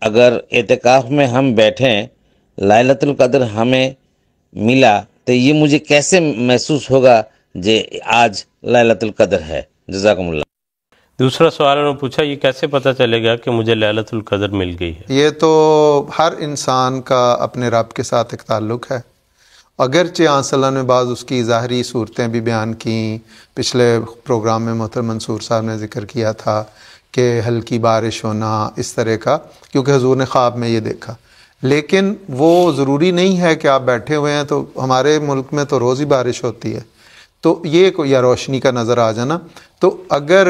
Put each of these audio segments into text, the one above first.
اگر اعتکاف میں ہم بیٹھیں، لائلۃ القدر ہمیں ملا، تو یہ مجھے کیسے محسوس ہوگا کہ آج لائلۃ القدر ہے؟ جزاکم اللہ۔ دوسرا سوال انہوں نے پوچھا یہ کیسے پتہ چلے گا کہ مجھے لیلۃ القدر مل گئی ہے؟ یہ تو ہر انسان کا اپنے رب کے ساتھ ایک تعلق ہے، اگرچہ آن صلی اللہ علیہ وسلم نے بعض اس کی ظاہری صورتیں بھی بیان کیں، پچھلے پروگرام میں محترم منصور صاحب نے ذکر کیا تھا کہ ہلکی بارش ہونا اس طرح کا، کیونکہ حضور نے خواب میں یہ دیکھا، لیکن وہ ضروری نہیں ہے کہ آپ بیٹھے ہوئے ہیں تو ہمارے ملک میں تو روز ہی بارش ہوتی ہے، تو یہ یا روشنی کا نظر آ جانا، تو اگر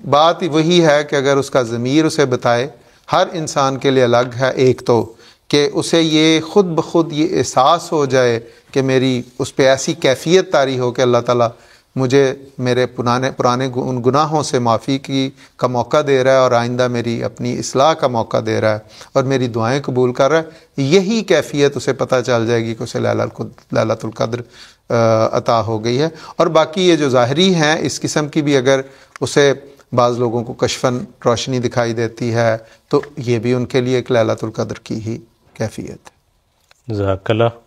بات وہی ہے کہ اگر اس کا ضمیر اسے بتائے، ہر انسان کے لیے الگ ہے، ایک تو کہ اسے یہ خود بخود یہ احساس ہو جائے کہ میری اس پہ ایسی کیفیت طاری ہو کہ اللہ تعالیٰ مجھے میرے پرانے گناہوں سے معافی کا موقع دے رہا ہے اور آئندہ میری اپنی اصلاح کا موقع دے رہا ہے اور میری دعائیں قبول کر رہا ہے، یہی کیفیت اسے پتہ چل جائے گی کہ اسے لیلۃ القدر عطا ہو گئی ہے۔ اور باقی یہ جو ظاہری ہیں اس قسم کی بھی اگر اسے بعض لوگوں کو کشفاً روشنی دکھائی دیتی ہے تو یہ بھی ان کے لیے ایک لیلۃ القدر کی ہی کیفیت ہے۔ جزاک اللہ۔